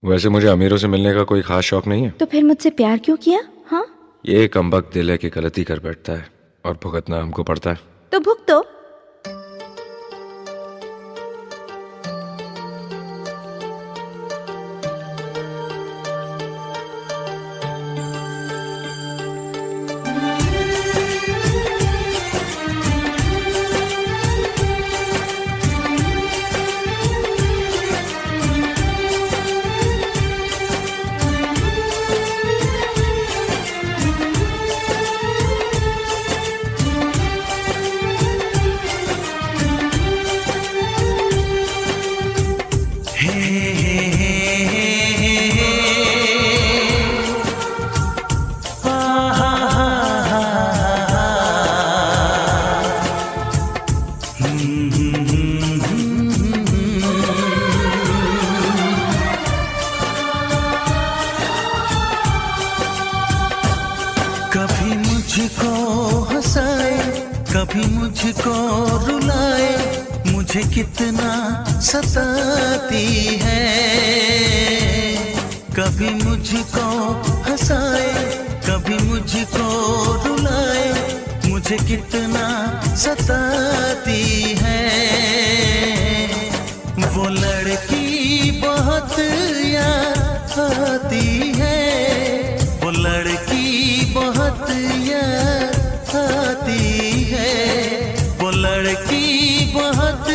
वैसे मुझे अमीरों से मिलने का कोई खास शौक नहीं है। तो फिर मुझसे प्यार क्यों किया? हाँ, ये कमबख्त दिल है कि गलती कर बैठता है और भुगतना हमको पड़ता है। तो भुगतो। कभी मुझको हंसाए, कभी मुझको रुलाए, मुझे कितना सताती है। कभी मुझको हंसाए, कभी मुझको रुलाए, मुझे कितना सताती है। वो लड़की बहुत याद आती है, वो लड़की बहुत याद आती है, वो लड़की बहुत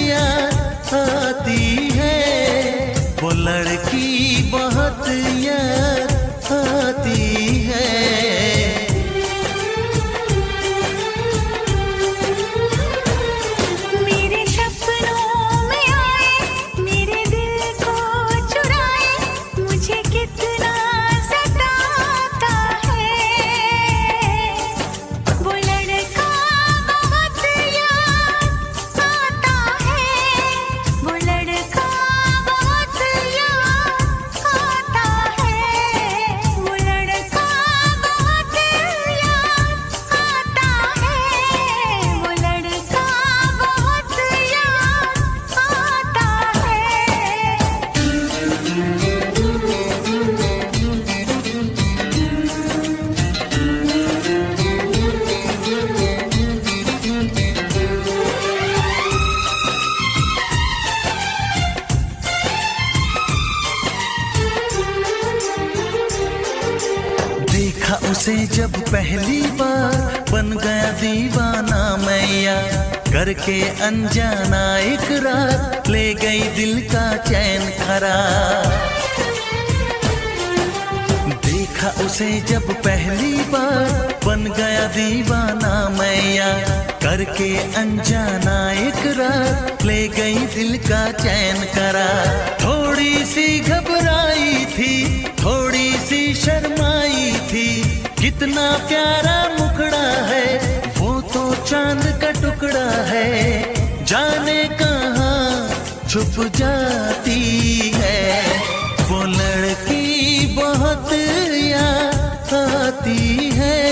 याद आती है, वो लड़की बहुत याद आती है। मेरे सपनों में आए, मेरे दिल को चुराए, मुझे कितना सताता है। वो लड़का बहुत याद आता है, वो लड़का बहुत याद आता है, वो लड़का बहुत याद आता है, वो लड़का बहुत याद आता देखा उसे जब पहली बार, बन गया दीवाना मैया, करके अनजाना इकरार, ले गई दिल का चैन करार। देखा उसे जब पहली बार, बन गया दीवाना मैया, करके अनजाना इकरार, ले गई दिल का चैन करार। थोड़ी सी घबराई थी, थोड़ी सी शर्माई थी, कितना प्यारा मुखड़ा है, वो तो चांद का टुकड़ा है, जाने कहाँ छुप जाती है। वो लड़की बहुत याद आती है,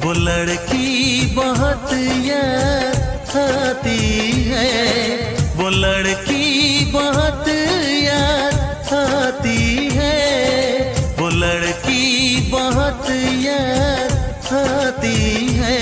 वो लड़की बहुत याद आती है, वो लड़की बहुत याद आती है, वो लड़की बहुत याद आती है।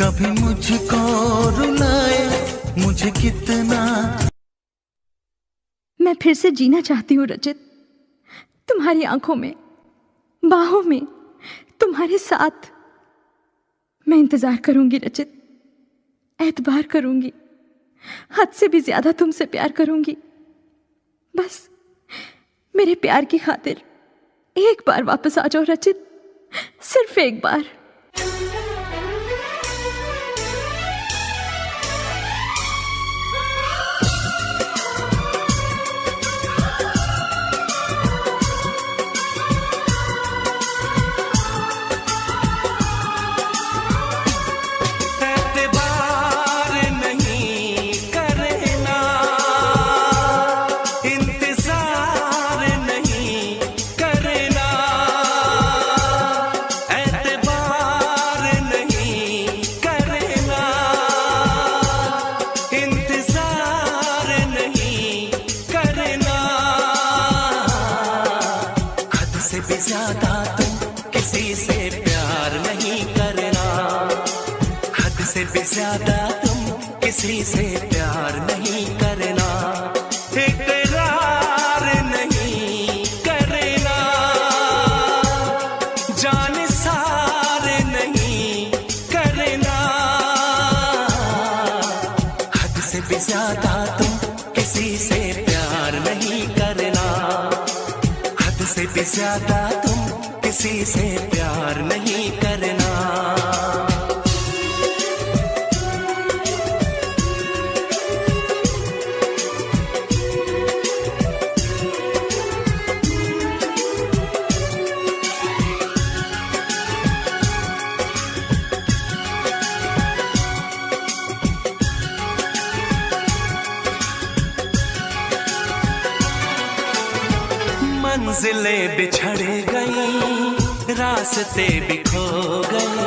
कभी मुझको रुलाए, मुझे कितना। मैं फिर से जीना चाहती हूँ रचित, तुम्हारी आंखों में, बाहों में, तुम्हारे साथ। मैं इंतजार करूंगी रचित, एतबार करूंगी, हद से भी ज्यादा तुमसे प्यार करूंगी। बस मेरे प्यार की खातिर एक बार वापस आ जाओ रचित, सिर्फ एक बार। ज्यादा तुम किसी से प्यार नहीं करना, हद से भी ज्यादा तुम किसी से प्यार नहीं करना, इकरार नहीं करना, जान सार नहीं करना, हद से भी ज्यादा तुम किसी से प्यार नहीं करना, हद से भी ज्यादा तुम किसी से प्यार नहीं करना। मंजिलें बिछड़ गई, रास्ते भी खो गए,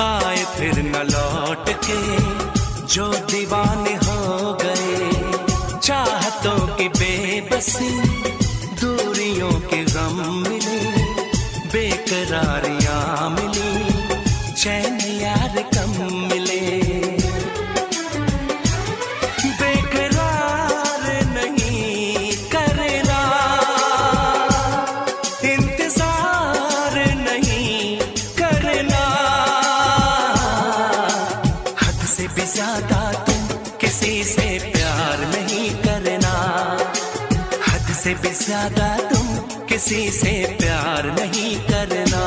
आए फिर न लौट के जो दीवाने हो गए, चाहतों की बेबसी, दूरियों के गम मिले, बेकरारियां मिली, चैन यार कम मिले, ज्यादा तुम किसी से प्यार नहीं करना, हद से भी ज्यादा तुम किसी से प्यार नहीं करना।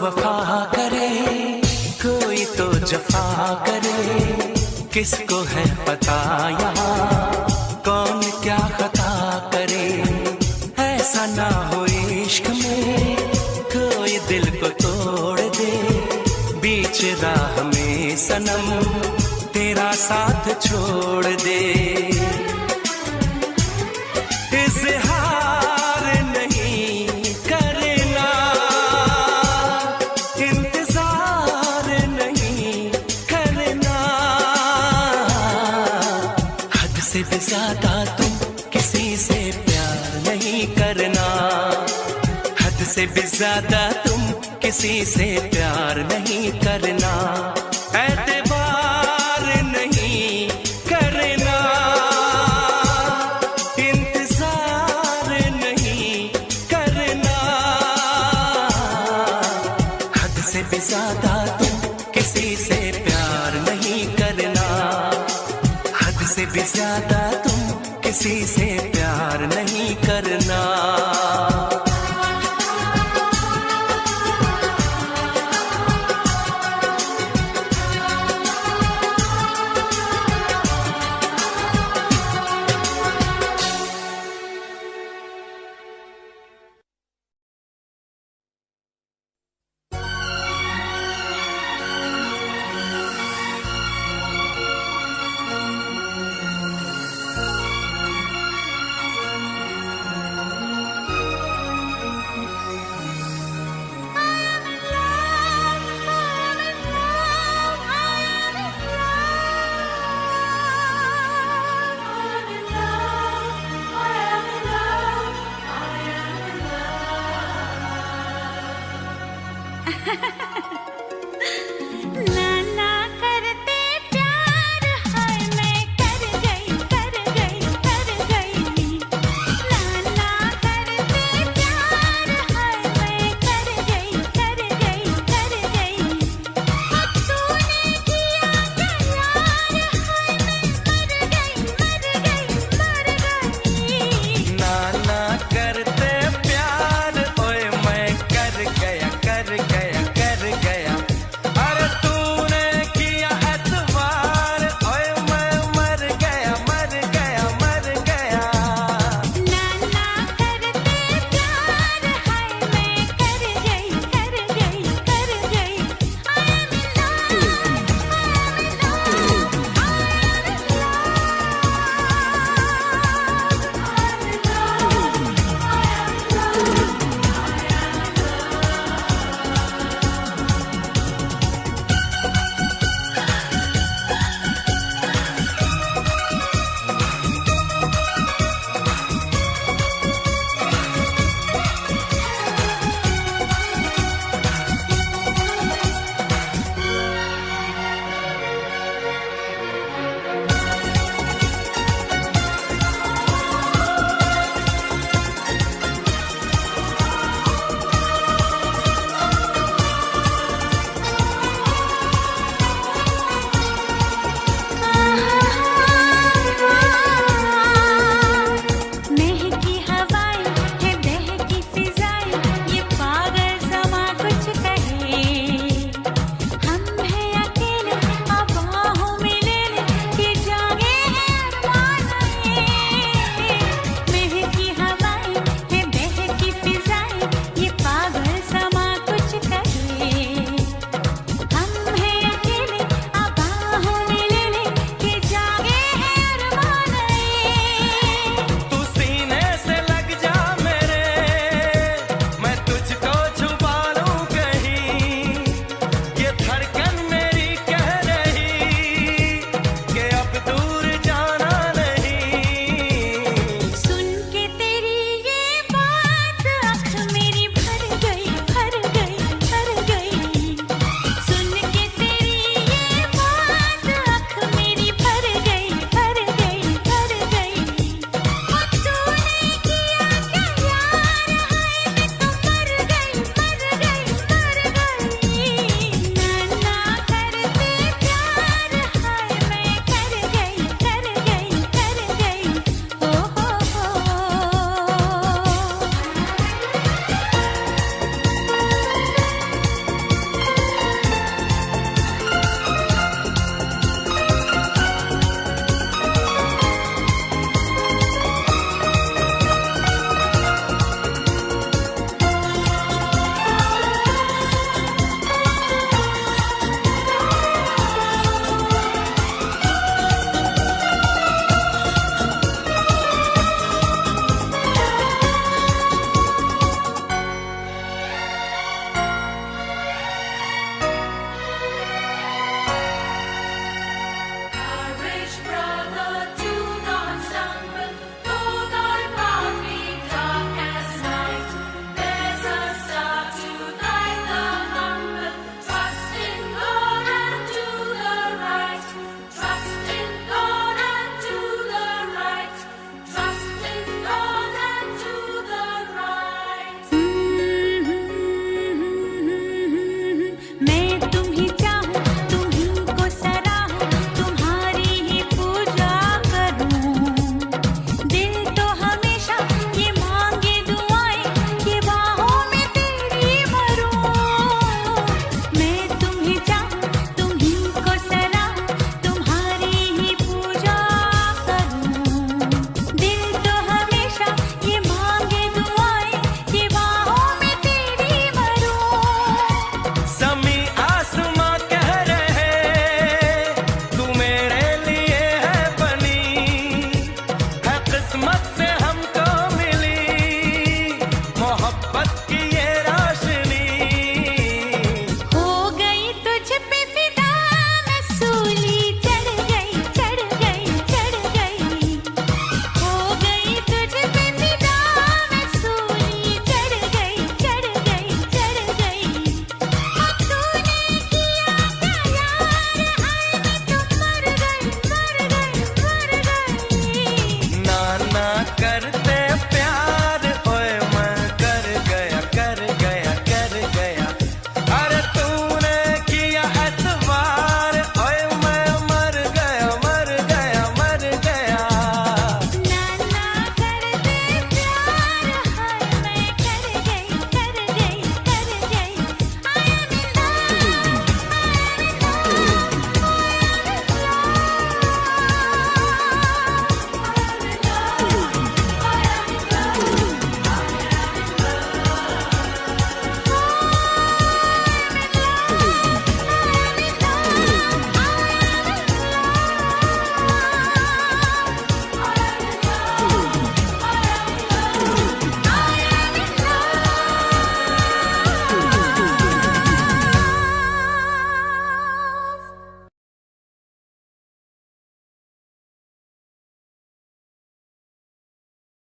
वफा करे, कोई तो जफा करे, किसको है पता यहाँ कौन क्या खता करे, ऐसा ना हो इश्क में कोई दिल को तोड़ दे, बीच राह में सनम तेरा साथ छोड़ दे, इज़हार नहीं करना, इंतजार नहीं करना, हद से भी ज्यादा तुम किसी से प्यार नहीं करना, हद से भी ज्यादा तुम किसी से प्यार नहीं करना, एतबार नहीं करना, इंतजार नहीं करना, हद से भी ज्यादा तुम किसी से प्यार नहीं करना, हद से भी ज्यादा तुम किसी से